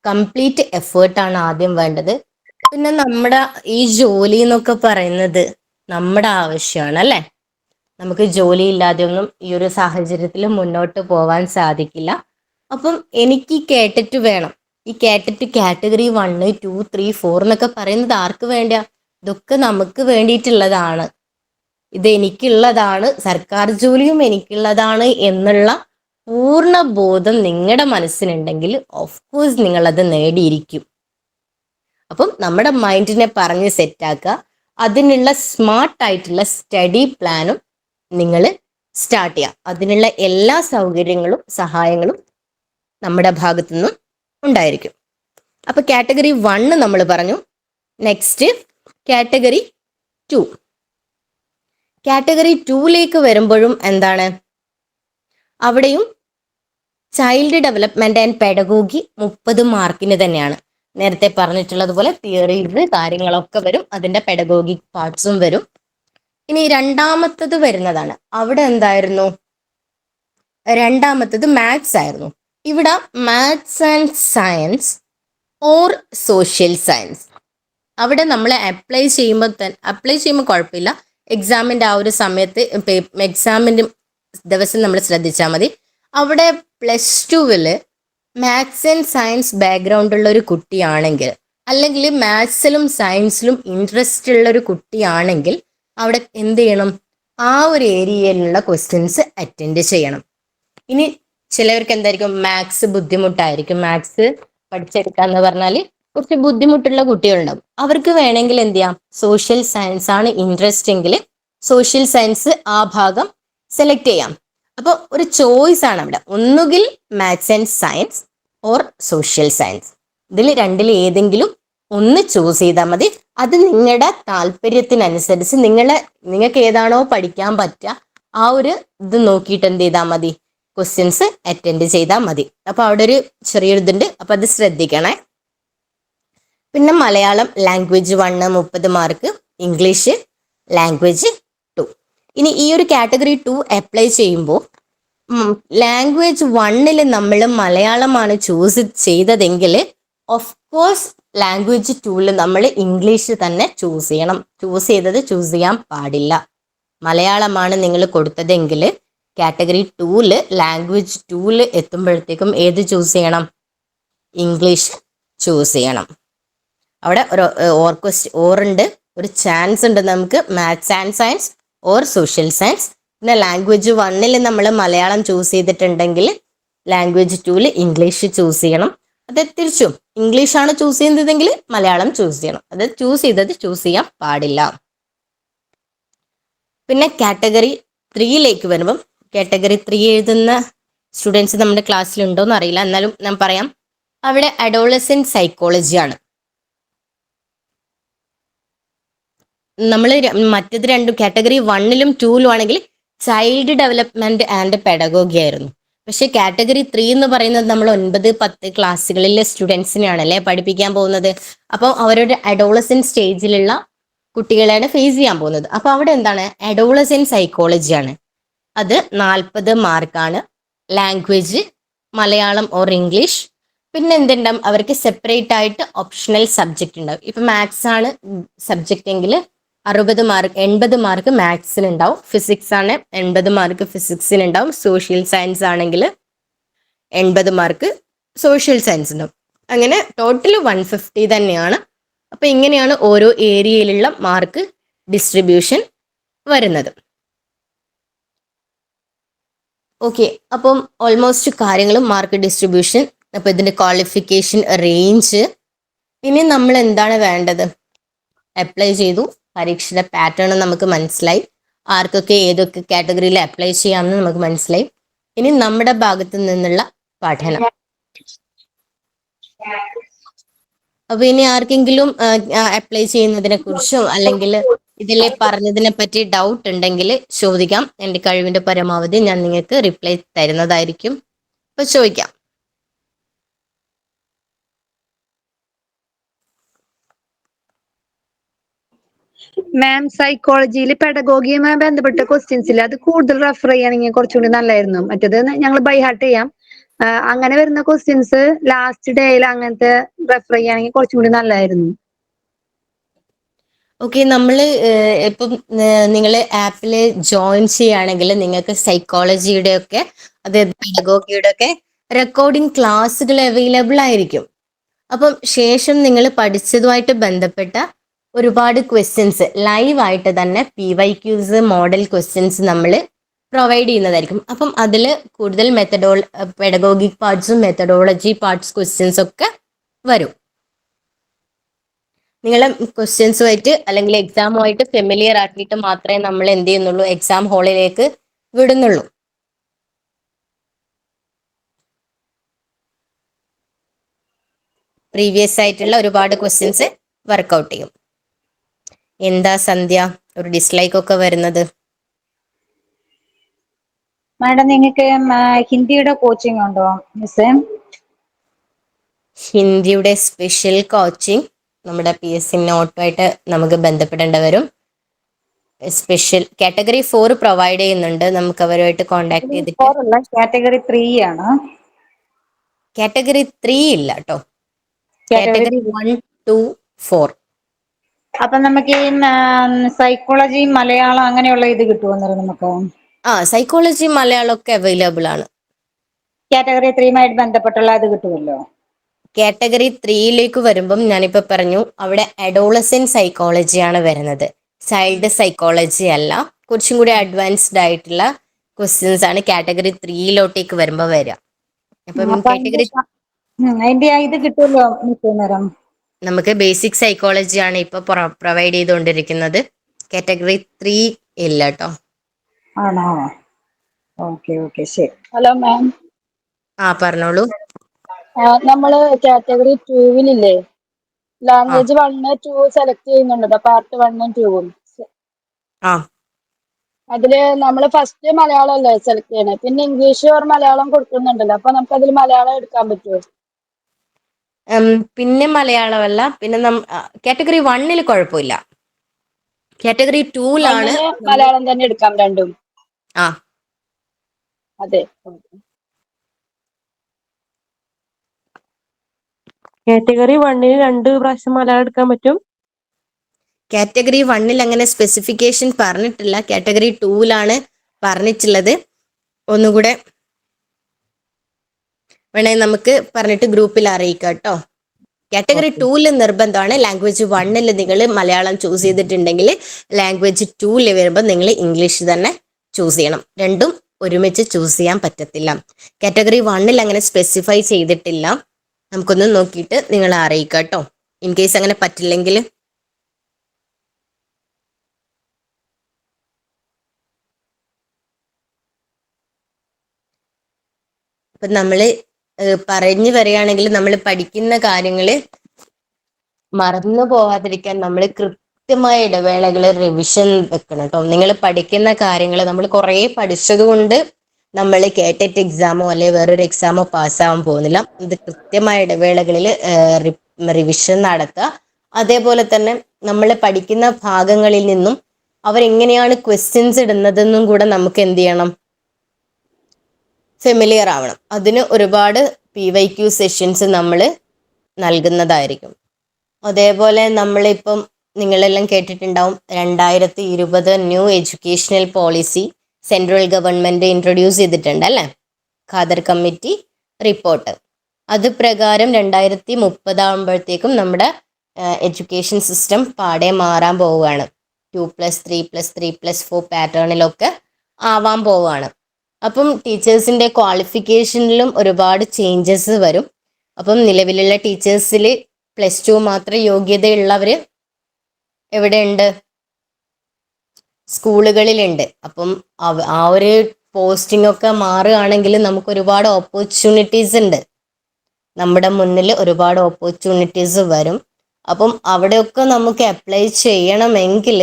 കംപ്ലീറ്റ് എഫേർട്ടാണ് ആദ്യം വേണ്ടത്. പിന്നെ നമ്മുടെ ഈ ജോലി എന്നൊക്കെ പറയുന്നത് നമ്മുടെ ആവശ്യമാണ് അല്ലേ. നമുക്ക് ജോലി ഇല്ലാതെയൊന്നും ഈ ഒരു സാഹചര്യത്തിൽ മുന്നോട്ട് പോവാൻ സാധിക്കില്ല. അപ്പം എനിക്ക് കേട്ടിട്ട് വേണം. ഈ കേട്ടിട്ട് കാറ്റഗറി 1, 2, 3, 4 എന്നൊക്കെ പറയുന്നത് ആർക്ക് വേണ്ടിയാ? ഇതൊക്കെ നമുക്ക് വേണ്ടിയിട്ടുള്ളതാണ്. ഇത് എനിക്കുള്ളതാണ്, സർക്കാർ ജോലിയും എനിക്കുള്ളതാണ് എന്നുള്ള പൂർണ്ണ ബോധം നിങ്ങളുടെ മനസ്സിനുണ്ടെങ്കിൽ ഓഫ് കോഴ്സ് നിങ്ങളത് നേടിയിരിക്കും. അപ്പം നമ്മുടെ മൈൻഡിനെ പറഞ്ഞ് സെറ്റാക്കുക. അതിനുള്ള സ്മാർട്ടായിട്ടുള്ള സ്റ്റഡി പ്ലാനും നിങ്ങൾ സ്റ്റാർട്ട് ചെയ്യുക. അതിനുള്ള എല്ലാ സൗകര്യങ്ങളും സഹായങ്ങളും നമ്മുടെ ഭാഗത്തു നിന്നും ഉണ്ടായിരിക്കും. അപ്പൊ കാറ്റഗറി 1 നമ്മൾ പറഞ്ഞു. Next category 2. കാറ്റഗറി 2ലേക്ക് വരുമ്പോഴും എന്താണ്, അവിടെയും ചൈൽഡ് ഡെവലപ്മെന്റ് ആൻഡ് പെഡഗോഗി 30 മാർക്കിന് തന്നെയാണ്. നേരത്തെ പറഞ്ഞിട്ടുള്ളതുപോലെ തിയറീസ് കാര്യങ്ങളൊക്കെ വരും, അതിന്റെ പെഡഗോഗിക് പാർട്സും വരും. ഇനി രണ്ടാമത്തത് വരുന്നതാണ്. അവിടെ എന്തായിരുന്നു? രണ്ടാമത്തത് മാത്സ് ആയിരുന്നു. ഇവിടെ maths and science or social science. അവിടെ നമ്മൾ അപ്ലൈ ചെയ്യുമ്പോൾ കുഴപ്പമില്ല. എക്സാമിൻ്റെ ആ ഒരു സമയത്ത് എക്സാമിൻ്റെ ദിവസം നമ്മൾ ശ്രദ്ധിച്ചാൽ മതി. അവിടെ +2 മാത്സ് ആൻഡ് സയൻസ് ബാക്ക്ഗ്രൗണ്ട് ഉള്ള ഒരു കുട്ടിയാണെങ്കിൽ, അല്ലെങ്കിൽ മാത്സിലും സയൻസിലും ഇൻട്രസ്റ്റ് ഉള്ള ഒരു കുട്ടിയാണെങ്കിൽ അവിടെ എന്ത് ചെയ്യണം? ആ ഒരു ഏരിയയിലുള്ള ക്വസ്റ്റ്യൻസ് അറ്റൻഡ് ചെയ്യണം. ഇനി ചിലവർക്ക് എന്തായിരിക്കും, മാത്സ് ബുദ്ധിമുട്ടായിരിക്കും. മാത്സ് പഠിച്ചെടുക്കാന്ന് പറഞ്ഞാൽ കുറച്ച് ബുദ്ധിമുട്ടുള്ള കുട്ടികളുണ്ടാവും. അവർക്ക് വേണമെങ്കിൽ എന്ത് ചെയ്യാം, സോഷ്യൽ സയൻസ് ആണ് ഇൻട്രസ്റ്റ് എങ്കിൽ സോഷ്യൽ സയൻസ് ആ ഭാഗം സെലക്ട് ചെയ്യാം. അപ്പോൾ ഒരു ചോയ്സ് ആണ് അവിടെ. ഒന്നുകിൽ maths and science or social science. ഇതിൽ രണ്ടിൽ ഏതെങ്കിലും ഒന്ന് ചൂസ് ചെയ്താൽ മതി. അത് നിങ്ങളുടെ താല്പര്യത്തിനനുസരിച്ച് നിങ്ങൾക്ക് ഏതാണോ പഠിക്കാൻ പറ്റുക ആ ഒരു ഇത് നോക്കിയിട്ട് എന്ത് ചെയ്താൽ മതി, ക്വസ്റ്റ്യൻസ് അറ്റൻഡ് ചെയ്താൽ മതി. അപ്പൊ അവിടെ ഒരു ചെറിയൊരു ഇതുണ്ട്, അപ്പൊ അത് ശ്രദ്ധിക്കണേ. പിന്നെ Malayalam language 1 30 mark, English language 2. ഇനി ഈ ഒരു കാറ്റഗറി 2 അപ്ലൈ ചെയ്യുമ്പോൾ ലാംഗ്വേജ് 1 നമ്മൾ മലയാളമാണ് ചൂസ് ചെയ്തതെങ്കിൽ ഓഫ് കോഴ്സ് ലാംഗ്വേജ് 2 നമ്മൾ ഇംഗ്ലീഷ് തന്നെ ചൂസ് ചെയ്യണം. ചൂസ് ചെയ്യാൻ പാടില്ല. മലയാളമാണ് നിങ്ങൾ കൊടുത്തതെങ്കിൽ കാറ്റഗറി 2 ലാംഗ്വേജ് 2 എത്തുമ്പോഴത്തേക്കും ഏത് ചൂസ് ചെയ്യണം? ഇംഗ്ലീഷ് ചൂസ് ചെയ്യണം. അവിടെ ഒരു ഓറുണ്ട്, ഒരു ചാൻസ് ഉണ്ട് നമുക്ക് maths and science or social science. പിന്നെ ലാംഗ്വേജ് 1 നമ്മൾ മലയാളം ചൂസ് ചെയ്തിട്ടുണ്ടെങ്കിൽ ലാംഗ്വേജ് 2 ഇംഗ്ലീഷ് ചൂസ് ചെയ്യണം. അത് തിരിച്ചും ഇംഗ്ലീഷാണ് ചൂസ് ചെയ്യുന്നതെങ്കിൽ മലയാളം ചൂസ് ചെയ്യണം. അത് ചൂസ് ചെയ്തത് ചൂസ് ചെയ്യാൻ പാടില്ല. പിന്നെ കാറ്റഗറി 3യിലേക്ക് വരുമ്പം കാറ്റഗറി 3 എഴുതുന്ന സ്റ്റുഡൻസ് നമ്മുടെ ക്ലാസ്സിലുണ്ടോ എന്ന് അറിയില്ല, എന്നാലും ഞാൻ പറയാം. അവിടെ അഡോളസെന്റ് സൈക്കോളജി ആണ്. നമ്മൾ മറ്റേത് രണ്ടും കാറ്റഗറി 1ലും 2ലും ആണെങ്കിൽ ചൈൽഡ് ഡെവലപ്മെന്റ് ആൻഡ് പെഡഗോഗി ആയിരുന്നു. പക്ഷെ കാറ്റഗറി 3 എന്ന് പറയുന്നത് നമ്മൾ 9-10 ക്ലാസ്സുകളിലെ സ്റ്റുഡൻസിനെയാണല്ലേ പഠിപ്പിക്കാൻ പോകുന്നത്. അപ്പോൾ അവരുടെ അഡോളസെന്റ് സ്റ്റേജിലുള്ള കുട്ടികളെയാണ് ഫേസ് ചെയ്യാൻ പോകുന്നത്. അപ്പോൾ അവിടെ എന്താണ്, അഡോളസെന്റ് സൈക്കോളജി ആണ്. അത് 40 മാർക്കാണ്. Language Malayalam or English. പിന്നെ എന്തുണ്ടാവും, അവർക്ക് സെപ്പറേറ്റ് ആയിട്ട് ഓപ്ഷണൽ സബ്ജക്റ്റ് ഉണ്ടാവും. ഇപ്പൊ മാത്സ് ആണ് സബ്ജക്റ്റ് എങ്കിൽ 80 മാർക്ക് മാത്സിന് ഉണ്ടാവും. ഫിസിക്സ് ആണ് 80 മാർക്ക് ഫിസിക്സിന് ഉണ്ടാവും. സോഷ്യൽ സയൻസ് ആണെങ്കിൽ 80 മാർക്ക് സോഷ്യൽ സയൻസ് ഉണ്ടാവും. അങ്ങനെ ടോട്ടൽ 150 തന്നെയാണ്. അപ്പൊ ഇങ്ങനെയാണ് ഓരോ ഏരിയയിലുള്ള മാർക്ക് ഡിസ്ട്രിബ്യൂഷൻ വരുന്നത്. ഓക്കെ, അപ്പം ഓൾമോസ്റ്റ് കാര്യങ്ങളും മാർക്ക് ഡിസ്ട്രിബ്യൂഷൻ, അപ്പൊ ഇതിന്റെ ക്വാളിഫിക്കേഷൻ റേഞ്ച്. ഇനി നമ്മൾ എന്താണ് വേണ്ടത്, അപ്ലൈ ചെയ്തു, പരീക്ഷയുടെ പാറ്റേൺ നമുക്ക് മനസ്സിലായി, ആർക്കൊക്കെ ഏതൊക്കെ കാറ്റഗറിയിൽ അപ്ലൈ ചെയ്യാമെന്ന് നമുക്ക് മനസ്സിലായി. ഇനി നമ്മുടെ ഭാഗത്ത് നിന്നുള്ള പഠനം. അപ്പൊ ഇനി ആർക്കെങ്കിലും അപ്ലൈ ചെയ്യുന്നതിനെ കുറിച്ചോ അല്ലെങ്കിൽ ഇതിലെ പറഞ്ഞതിനെ പറ്റി ഡൗട്ട് ഉണ്ടെങ്കിൽ ചോദിക്കാം. എൻ്റെ കഴിവിന്റെ പരമാവധി ഞാൻ നിങ്ങൾക്ക് റിപ്ലൈ തരുന്നതായിരിക്കും. അപ്പൊ ചോദിക്കാം. മാം, സൈക്കോളജിയിൽ പെഡഗോഗിയുമായി ബന്ധപ്പെട്ട ക്വസ്റ്റ്യൻസിൽ അത് കൂടുതൽ റെഫർ ചെയ്യുകയാണെങ്കിൽ കുറച്ചുകൂടി നല്ലായിരുന്നു. മറ്റേത് ഞങ്ങൾ ബൈ ഹാർട്ട് ചെയ്യാം. അങ്ങനെ വരുന്ന ക്വസ്റ്റ്യൻസ് ലാസ്റ്റ് ഡേയിൽ അങ്ങനത്തെ റെഫർ ചെയ്യുകയാണെങ്കിൽ കുറച്ചും കൂടി നല്ലതായിരുന്നു. ഓക്കെ, നമ്മൾ ഇപ്പം നിങ്ങൾ ആപ്പിൽ ജോയിൻ ചെയ്യുകയാണെങ്കിൽ നിങ്ങൾക്ക് സൈക്കോളജിയുടെ ഒക്കെ അതായത് പെഡഗോഗിയുടെ ഒക്കെ റെക്കോർഡിംഗ് ക്ലാസ്സുകൾ അവൈലബിൾ ആയിരിക്കും. അപ്പം ശേഷം നിങ്ങൾ പഠിച്ചതുമായിട്ട് ബന്ധപ്പെട്ട ഒരുപാട് ക്വസ്റ്റ്യൻസ് ലൈവായിട്ട് തന്നെ PYQs മോഡൽ ക്വസ്റ്റ്യൻസ് നമ്മൾ പ്രൊവൈഡ് ചെയ്യുന്നതായിരിക്കും. അപ്പം അതിൽ കൂടുതൽ പെഡഗോഗിക് പാർട്സും മെത്തഡോളജി പാർട്സ് ക്വസ്റ്റ്യൻസ് ഒക്കെ വരും. നിങ്ങളെ ക്വസ്റ്റ്യൻസുമായിട്ട് അല്ലെങ്കിൽ എക്സാമുമായിട്ട് ഫെമിലിയർ ആക്കിയിട്ട് മാത്രമേ നമ്മൾ എന്ത് ചെയ്യുന്നുള്ളൂ, എക്സാം ഹാളിലേക്ക് വിടുന്നുള്ളൂ. പ്രീവിയസ് ആയിട്ടുള്ള ഒരുപാട് ക്വസ്റ്റ്യൻസ് വർക്കൗട്ട് ചെയ്യും. എന്താ സന്ധ്യ ഒരു ഡിസ്ലൈക്ക് ഒക്കെ വരുന്നത്? മാഡം, നിങ്ങൾക്ക് ഹിന്ദിയുടെ കോച്ചിങ് ഉണ്ടോ മിസ്? ഹിന്ദിയുടെ സ്പെഷ്യൽ കോച്ചിങ് നമ്മുടെ PSC നോട്ടുമായിട്ട് നമുക്ക് ബന്ധപ്പെടേണ്ടി വരും. സ്പെഷ്യൽ കാറ്റഗറി 4 പ്രൊവൈഡ് ചെയ്യുന്നുണ്ട്. നമുക്ക് അവരുമായിട്ട് കോണ്ടാക്ട് ചെയ്തിട്ട്. കാറ്റഗറി 3 ആണ്. കാറ്റഗറി 3 ഇല്ല കേട്ടോ. കാറ്റഗറി 1, 2, 4. അപ്പൊ നമുക്ക് ഈ സൈക്കോളജി മലയാളം അങ്ങനെയുള്ള ഇത് കിട്ടുമോ നമുക്ക്? സൈക്കോളജി മലയാളം ഒക്കെ അവൈലബിൾ ആണ്. കാറ്റഗറി 3യുമായിട്ട് ബന്ധപ്പെട്ടുള്ള അത് കിട്ടുമല്ലോ. കാറ്റഗറി 3യിലേക്ക് വരുമ്പം ഞാനിപ്പോ പറഞ്ഞു അവിടെ അഡോളസെന്റ് സൈക്കോളജി ആണ് വരുന്നത്, ചൈൽഡ് സൈക്കോളജി അല്ല. കുറച്ചും കൂടി അഡ്വാൻസ്ഡ് ആയിട്ടുള്ള ക്വസ്റ്റ്യൻസ് ആണ് കാറ്റഗറി 3യിലോട്ടേക്ക് വരുമ്പോ വരിക. അപ്പം കാറ്റഗറി അതിന്റെ ഇത് കിട്ടുമല്ലോ നേരം. നമുക്ക് ബേസിക് സൈക്കോളജി ആണ് ഇപ്പൊ പ്രൊവൈഡ് ചെയ്തുകൊണ്ടിരിക്കുന്നത്. കാറ്റഗറി 3 ഇല്ല കേട്ടോ. ആണോ? ഓക്കെ ഓക്കെ, ശരി. Hello ma'am. പറഞ്ഞോളൂ. നമ്മള് കാറ്റഗറി 2-ലില്ലേ ലാംഗ്വേജ് 1, 2 സെലക്ട് ചെയ്യുന്നുണ്ടല്ലോ, പാർട്ട് 1ഉം 2ഉം. അതില് നമ്മള് ഫസ്റ്റ് മലയാളം അല്ലേ സെലക്ട് ചെയ്യണേ, പിന്നെ ഇംഗ്ലീഷ് ഓർ മലയാളം കൊടുക്കുന്നുണ്ടല്ലോ. അപ്പൊ നമുക്ക് അതിൽ മലയാളം എടുക്കാൻ പറ്റുമോ? പിന്നെ മലയാളമല്ല, പിന്നെ കാറ്റഗറി 1ൽ കുഴപ്പമില്ല. കാറ്റഗറി 2ലാണ് മലയാളം തന്നെ എടുക്കാം രണ്ടും. അതെ. കാറ്റഗറി 1ന് 2 പ്രാവശ്യം മലയാളം എടുക്കാൻ പറ്റും. കാറ്റഗറി 1ൽ അങ്ങനെ സ്പെസിഫിക്കേഷൻ പറഞ്ഞിട്ടില്ല. കാറ്റഗറി 2ലാണ് പറഞ്ഞിട്ടുള്ളത്. ഒന്നുകൂടെ വേണേ നമുക്ക് പറഞ്ഞിട്ട് ഗ്രൂപ്പിൽ അറിയിക്കാം കേട്ടോ. കാറ്റഗറി 2ൽ നിർബന്ധമാണ്. ലാംഗ്വേജ് 1ൽ നിങ്ങൾ മലയാളം ചൂസ് ചെയ്തിട്ടുണ്ടെങ്കിൽ ലാംഗ്വേജ് 2ൽ വരുമ്പോൾ നിങ്ങൾ ഇംഗ്ലീഷ് തന്നെ ചൂസ് ചെയ്യണം. രണ്ടും ഒരുമിച്ച് ചൂസ് ചെയ്യാൻ പറ്റത്തില്ല. കാറ്റഗറി 1ൽ അങ്ങനെ സ്പെസിഫൈ ചെയ്തിട്ടില്ല. നമുക്കൊന്ന് നോക്കിയിട്ട് നിങ്ങളെ അറിയിക്കാം കേട്ടോ. ഇൻ കേസ് അങ്ങനെ പറ്റില്ലെങ്കിൽ അപ്പം നമ്മൾ പറഞ്ഞു വരികയാണെങ്കിൽ നമ്മൾ പഠിക്കുന്ന കാര്യങ്ങൾ മറന്നു പോവാതിരിക്കാൻ നമ്മൾ കൃത്യമായ ഇടവേളകൾ റിവിഷൻ വെക്കണം കേട്ടോ. നിങ്ങൾ പഠിക്കുന്ന കാര്യങ്ങൾ നമ്മൾ കുറേ പഠിച്ചത് കൊണ്ട് നമ്മൾ കേട്ടറ്റ് എക്സാമോ അല്ലെ വേറൊരു എക്സാമോ പാസ്സാവാൻ പോകുന്നില്ല. ഇത് കൃത്യമായ ഇടവേളകളിൽ റിവിഷൻ നടത്തുക. അതേപോലെ തന്നെ നമ്മൾ പഠിക്കുന്ന ഭാഗങ്ങളിൽ നിന്നും അവരെങ്ങനെയാണ് ക്വസ്റ്റ്യൻസ് ഇടുന്നതെന്നും കൂടെ നമുക്ക് എന്ത് ചെയ്യണം, ഫെമിലിയർ ആവണം. അതിന് ഒരുപാട് PYQ സെഷൻസ് നമ്മൾ നൽകുന്നതായിരിക്കും. അതേപോലെ നമ്മളിപ്പം നിങ്ങളെല്ലാം കേട്ടിട്ടുണ്ടാവും 2020 new educational policy central government introduce ചെയ്തിട്ടുണ്ട് അല്ലേ, ഖാദർ കമ്മിറ്റി റിപ്പോർട്ട്. അത് പ്രകാരം 2030 ആകുമ്പോഴത്തേക്കും നമ്മുടെ എഡ്യൂക്കേഷൻ സിസ്റ്റം പാടെ മാറാൻ പോവുകയാണ്. 2+3+3+4 പാറ്റേണിലൊക്കെ ആവാൻ പോവുകയാണ്. അപ്പം ടീച്ചേഴ്സിന്റെ ക്വാളിഫിക്കേഷനിലും ഒരുപാട് ചേഞ്ചസ് വരും. അപ്പം നിലവിലുള്ള ടീച്ചേഴ്സിൽ +2 മാത്രം യോഗ്യതയുള്ളവർ എവിടെയുണ്ട്, സ്കൂളുകളിലുണ്ട്. അപ്പം ആ ഒരു പോസ്റ്റിംഗ് ഒക്കെ മാറുകയാണെങ്കിൽ നമുക്ക് ഒരുപാട് ഓപ്പർച്യൂണിറ്റീസ് ഉണ്ട്, നമ്മുടെ മുന്നിൽ ഒരുപാട് ഓപ്പർച്യൂണിറ്റീസ് വരും. അപ്പം അവിടെയൊക്കെ നമുക്ക് അപ്ലൈ ചെയ്യണമെങ്കിൽ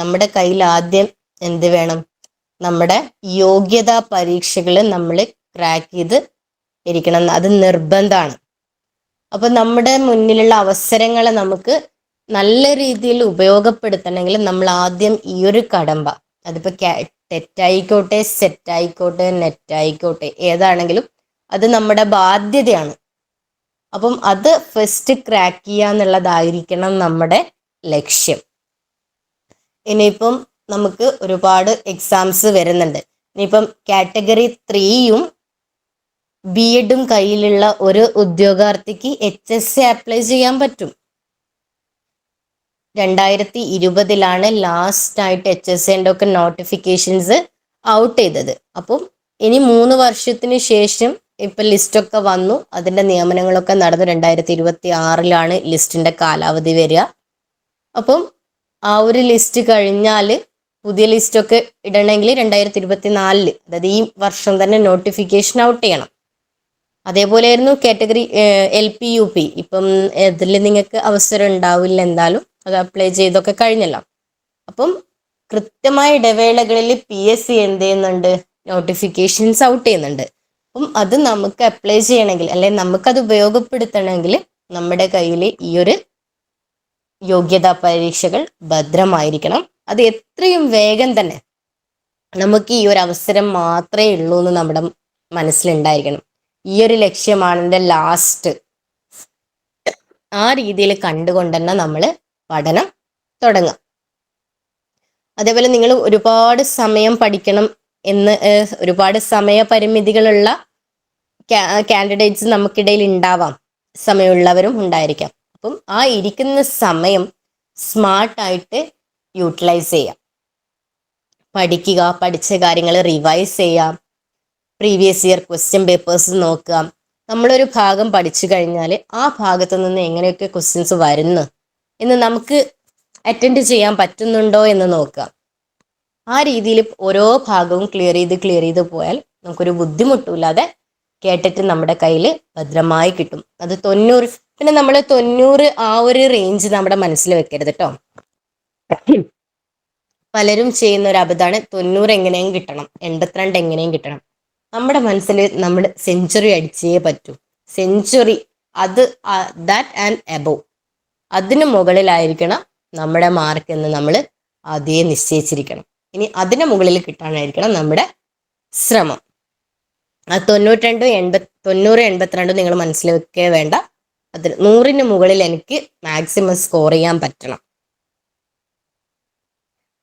നമ്മുടെ കയ്യിൽ ആദ്യം എന്ത് വേണം, നമ്മുടെ യോഗ്യതാ പരീക്ഷകൾ നമ്മൾ ക്രാക്ക് ചെയ്ത് ഇരിക്കണം. അത് നിർബന്ധമാണ്. അപ്പം നമ്മുടെ മുന്നിലുള്ള അവസരങ്ങളെ നമുക്ക് നല്ല രീതിയിൽ ഉപയോഗപ്പെടുത്തണമെങ്കിൽ നമ്മൾ ആദ്യം ഈ ഒരു കടമ്പ, അതിപ്പോൾ ടെറ്റായിക്കോട്ടെ, സെറ്റായിക്കോട്ടെ, നെറ്റായിക്കോട്ടെ, ഏതാണെങ്കിലും അത് നമ്മുടെ ബാധ്യതയാണ്. അപ്പം അത് ഫസ്റ്റ് ക്രാക്ക് ചെയ്യുക എന്നുള്ളതായിരിക്കണം നമ്മുടെ ലക്ഷ്യം. ഇനിയിപ്പം നമുക്ക് ഒരുപാട് എക്സാംസ് വരുന്നുണ്ട്. ഇനിയിപ്പം കാറ്റഗറി 3യും B.Edഉം കയ്യിലുള്ള ഒരു ഉദ്യോഗാർത്ഥിക്ക് HSC അപ്ലൈ ചെയ്യാൻ പറ്റും. 2020 ലാസ്റ്റ് ആയിട്ട് HSCന്റെ ഒക്കെ നോട്ടിഫിക്കേഷൻസ് ഔട്ട് ചെയ്തത്. അപ്പം ഇനി 3 വർഷത്തിന് ശേഷം ഇപ്പൊ ലിസ്റ്റൊക്കെ വന്നു, അതിന്റെ നിയമനങ്ങളൊക്കെ നടന്നു. 2026 ലിസ്റ്റിന്റെ കാലാവധി വരിക. അപ്പം ആ ഒരു ലിസ്റ്റ് കഴിഞ്ഞാൽ പുതിയ ലിസ്റ്റൊക്കെ ഇടണമെങ്കിൽ 2024, അതായത് ഈ വർഷം തന്നെ നോട്ടിഫിക്കേഷൻ ഔട്ട് ചെയ്യണം. അതേപോലെയായിരുന്നു കാറ്റഗറി LP UP. ഇപ്പം ഇതിൽ നിങ്ങൾക്ക് അവസരം ഉണ്ടാവില്ല, എന്തായാലും അത് അപ്ലൈ ചെയ്തൊക്കെ കഴിഞ്ഞല്ലോ. അപ്പം കൃത്യമായ ഇടവേളകളിൽ PSC എന്ത് ചെയ്യുന്നുണ്ട്, നോട്ടിഫിക്കേഷൻസ് ഔട്ട് ചെയ്യുന്നുണ്ട്. അപ്പം അത് നമുക്ക് അപ്ലൈ ചെയ്യണമെങ്കിൽ അല്ലെങ്കിൽ നമുക്കത് ഉപയോഗപ്പെടുത്തണമെങ്കിൽ നമ്മുടെ കയ്യിൽ ഈ ഒരു യോഗ്യതാ പരീക്ഷകൾ ഭദ്രമായിരിക്കണം. അത് എത്രയും വേഗം തന്നെ നമുക്ക് ഈ ഒരു അവസരം മാത്രമേ ഉള്ളൂ എന്ന് നമ്മുടെ മനസ്സിലുണ്ടായിരിക്കണം. ഈ ഒരു ലക്ഷ്യമാണ് എൻ്റെ ലാസ്റ്റ്. ആ രീതിയിൽ കണ്ടുകൊണ്ട് തന്നെ നമ്മൾ പഠനം തുടങ്ങാം. അതേപോലെ നിങ്ങൾ ഒരുപാട് സമയം പഠിക്കണം എന്ന് ഒരുപാട് സമയപരിമിതികളുള്ള കാൻഡിഡേറ്റ്സ് നമുക്കിടയിൽ ഉണ്ടാവാം, സമയമുള്ളവരും ഉണ്ടായിരിക്കാം. അപ്പം ആ ഇരിക്കുന്ന സമയം സ്മാർട്ടായിട്ട് യൂട്ടിലൈസ് ചെയ്യാം. പഠിക്കുക, പഠിച്ച കാര്യങ്ങൾ റിവൈസ് ചെയ്യാം, പ്രീവിയസ് ഇയർ ക്വസ്റ്റ്യൻ പേപ്പേഴ്സ് നോക്കുക. നമ്മളൊരു ഭാഗം പഠിച്ചു കഴിഞ്ഞാൽ ആ ഭാഗത്തു നിന്ന് എങ്ങനെയൊക്കെ ക്വസ്റ്റ്യൻസ് വരുന്നു എന്ന് നമുക്ക് അറ്റൻഡ് ചെയ്യാൻ പറ്റുന്നുണ്ടോ എന്ന് നോക്കുക. ആ രീതിയിൽ ഓരോ ഭാഗവും ക്ലിയർ ചെയ്ത് പോയാൽ നമുക്കൊരു ബുദ്ധിമുട്ടില്ലാതെ കേട്ടിട്ട് നമ്മുടെ കയ്യിൽ ഭദ്രമായി കിട്ടും. അത് 90, പിന്നെ നമ്മൾ 90 ആ ഒരു റേഞ്ച് നമ്മുടെ മനസ്സിൽ വെക്കരുത് കേട്ടോ. പലരും ചെയ്യുന്ന ഒരു അബദ്ധമാണ് 90 എങ്ങനെയും കിട്ടണം, 82 എങ്ങനെയും കിട്ടണം. നമ്മുടെ മനസ്സിൽ നമ്മൾ സെഞ്ചുറി അടിച്ചേ പറ്റൂ. സെഞ്ചുറി, അത് ദാറ്റ് ആൻഡ് എബോവ്, അതിന് മുകളിലായിരിക്കണം നമ്മുടെ മാർക്ക് എന്ന് നമ്മൾ ആദ്യം നിശ്ചയിച്ചിരിക്കണം. ഇനി അതിന് മുകളിൽ കിട്ടാനായിരിക്കണം നമ്മുടെ ശ്രമം. ആ 92, 82 നിങ്ങൾ മനസ്സിൽ വെക്കേ വേണ്ട. അതിന് 100ന് മുകളിൽ എനിക്ക് മാക്സിമം സ്കോർ ചെയ്യാൻ പറ്റണം.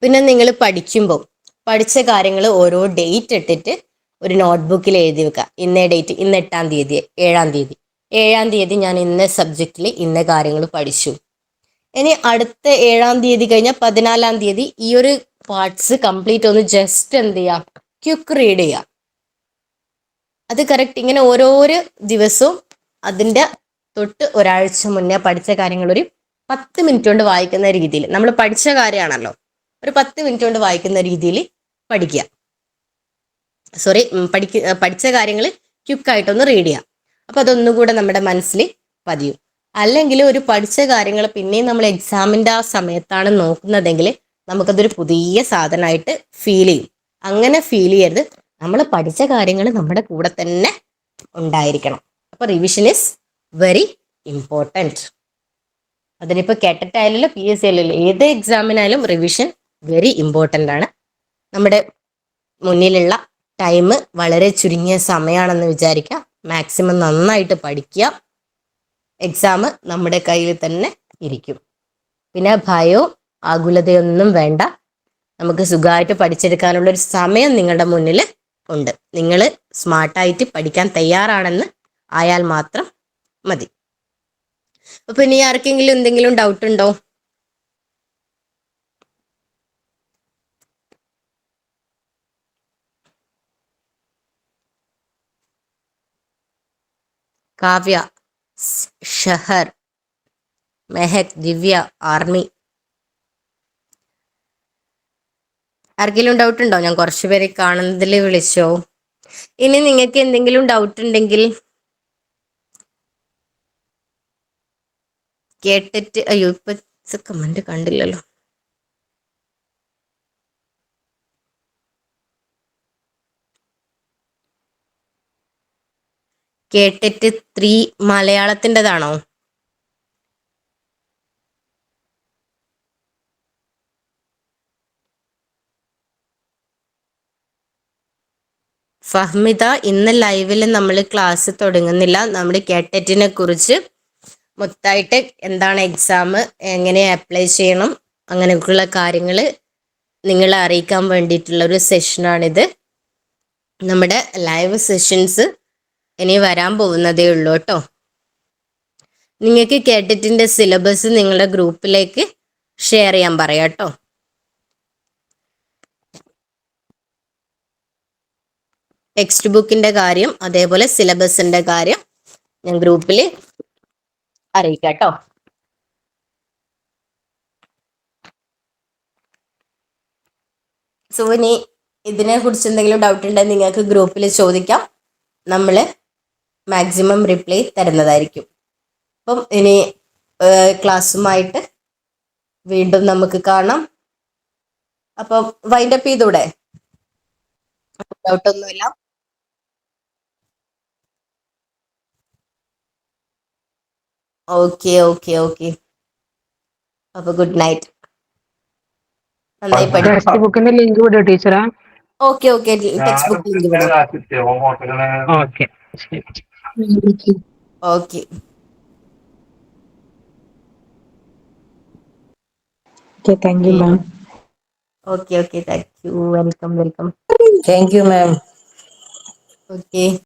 പിന്നെ നിങ്ങൾ പഠിക്കുമ്പോൾ പഠിച്ച കാര്യങ്ങൾ ഓരോ ഡേറ്റ് ഇട്ടിട്ട് ഒരു നോട്ട്ബുക്കിൽ എഴുതി വെക്കുക. ഇന്നേ ഡേറ്റ്, ഇന്ന് 8-ാം തീയതി, 7-ാം തീയതി, 7-ാം തീയതി ഞാൻ ഇന്ന സബ്ജക്റ്റിൽ ഇന്ന കാര്യങ്ങൾ പഠിച്ചു. ഇനി അടുത്ത 7-ാം തീയതി കഴിഞ്ഞാൽ 14-ാം തീയതി ഈ ഒരു പാർട്സ് കംപ്ലീറ്റ് ഒന്ന് ജസ്റ്റ് എന്ത് ചെയ്യാം, ക്വിക്ക് റീഡ് ചെയ്യാം. അത് കറക്റ്റ് ഇങ്ങനെ ഓരോരോ ദിവസവും അതിൻ്റെ തൊട്ട് ഒരാഴ്ച മുന്നേ പഠിച്ച കാര്യങ്ങൾ ഒരു 10 മിനിറ്റ് കൊണ്ട് വായിക്കുന്ന രീതിയിൽ, നമ്മൾ പഠിച്ച കാര്യമാണല്ലോ, ഒരു 10 മിനിറ്റ് കൊണ്ട് വായിക്കുന്ന രീതിയിൽ പഠിക്കുക. പഠിച്ച കാര്യങ്ങൾ ക്വിക്കായിട്ടൊന്ന് റീഡ് ചെയ്യാം. അപ്പൊ അതൊന്നുകൂടെ നമ്മുടെ മനസ്സിൽ പതിയും. അല്ലെങ്കിൽ ഒരു പഠിച്ച കാര്യങ്ങൾ പിന്നെയും നമ്മൾ എക്സാമിന്റെ ആ സമയത്താണ് നോക്കുന്നതെങ്കിൽ നമുക്കതൊരു പുതിയ സാധനമായിട്ട് ഫീൽ ചെയ്യും. അങ്ങനെ ഫീൽ ചെയ്യരുത്. നമ്മൾ പഠിച്ച കാര്യങ്ങൾ നമ്മുടെ കൂടെ തന്നെ ഉണ്ടായിരിക്കണം. അപ്പൊ റിവിഷൻ ഇസ് വെരി ഇമ്പോർട്ടൻറ്റ്. അതിനിപ്പോൾ കേട്ടറ്റ് ആയാലും PSC ആയാലും ഏത് എക്സാമിനായാലും റിവിഷൻ വെരി ഇമ്പോർട്ടൻ്റ് ആണ്. നമ്മുടെ മുന്നിലുള്ള ടൈം വളരെ ചുരുങ്ങിയ സമയമാണെന്ന് വിചാരിക്കുക. മാക്സിമം നന്നായിട്ട് പഠിക്കുക. എക്സാം നമ്മുടെ കയ്യിൽ തന്നെ ഇരിക്കും. പിന്നെ ഭയവും ആകുലതയൊന്നും വേണ്ട. നമുക്ക് സുഖമായിട്ട് പഠിച്ചെടുക്കാനുള്ളൊരു സമയം നിങ്ങളുടെ മുന്നിൽ ഉണ്ട്. നിങ്ങൾ സ്മാർട്ടായിട്ട് പഠിക്കാൻ തയ്യാറാണെന്ന് ആയാൽ മാത്രം മതി. അപ്പൊ ഇനി ആർക്കെങ്കിലും എന്തെങ്കിലും ഡൗട്ട് ഉണ്ടോ? കാവ്യ, ഷഹർ, മെഹക്, ദിവ്യ, ആർമി, ആർക്കെങ്കിലും ഡൗട്ട് ഉണ്ടോ? ഞാൻ കുറച്ച് പേരെ കാണുന്നതിൽ വിളിച്ചോ. ഇനി നിങ്ങൾക്ക് എന്തെങ്കിലും ഡൗട്ട് ഉണ്ടെങ്കിൽ കേട്ടിട്ട്, അയ്യോ ഇപ്പൊ കമന്റ് കണ്ടില്ലല്ലോ. കേട്ടിട്ട് 3 മലയാളത്തിൻ്റെതാണോ? ഫഹ്മിത, ഇന്ന് ലൈവിൽ നമ്മൾ ക്ലാസ് തുടങ്ങുന്നില്ല. നമ്മൾ കേട്ടറ്റിനെ കുറിച്ച് മൊത്തമായിട്ട് എന്താണ് എക്സാം, എങ്ങനെ അപ്ലൈ ചെയ്യണം, അങ്ങനെയൊക്കെയുള്ള കാര്യങ്ങൾ നിങ്ങളെ അറിയിക്കാൻ വേണ്ടിയിട്ടുള്ള ഒരു സെഷനാണിത്. നമ്മുടെ ലൈവ് സെഷൻസ് ഇനി വരാൻ പോകുന്നതേ ഉള്ളൂ കേട്ടോ. നിങ്ങൾക്ക് കേട്ടറ്റിൻ്റെ സിലബസ് നിങ്ങളുടെ ഗ്രൂപ്പിലേക്ക് ഷെയർ ചെയ്യാൻ പറയാം കേട്ടോ. ടെക്സ്റ്റ് ബുക്കിന്റെ കാര്യം അതേപോലെ സിലബസിന്റെ കാര്യം ഞാൻ ഗ്രൂപ്പിൽ അറിയിക്കാം കേട്ടോ. സോ ഇനി ഇതിനെ കുറിച്ച് എന്തെങ്കിലും ഡൗട്ട് ഉണ്ടെങ്കിൽ നിങ്ങൾക്ക് ഗ്രൂപ്പിൽ ചോദിക്കാം. നമ്മൾ മാക്സിമം റിപ്ലൈ തരുന്നതായിരിക്കും. അപ്പം ഇനി ക്ലാസ്സുമായിട്ട് വീണ്ടും നമുക്ക് കാണാം. അപ്പം വൈൻഡപ്പ് ചെയ്തൂടെ? ഡൗട്ടൊന്നുമില്ല. Okay okay okay. അപ്പൊ ഗുഡ് നൈറ്റ്. നന്നായി പഠിക്കും. ടെക്സ്റ്റ് ബുക്കിന്റെ ലിങ്ക് വിടുക ടീച്ചറാ. Okay okay. Text book link വിടാം. Okay okay. Thank you, ma'am. Okay okay. Thank you. Welcome welcome. Thank you, ma'am. Okay.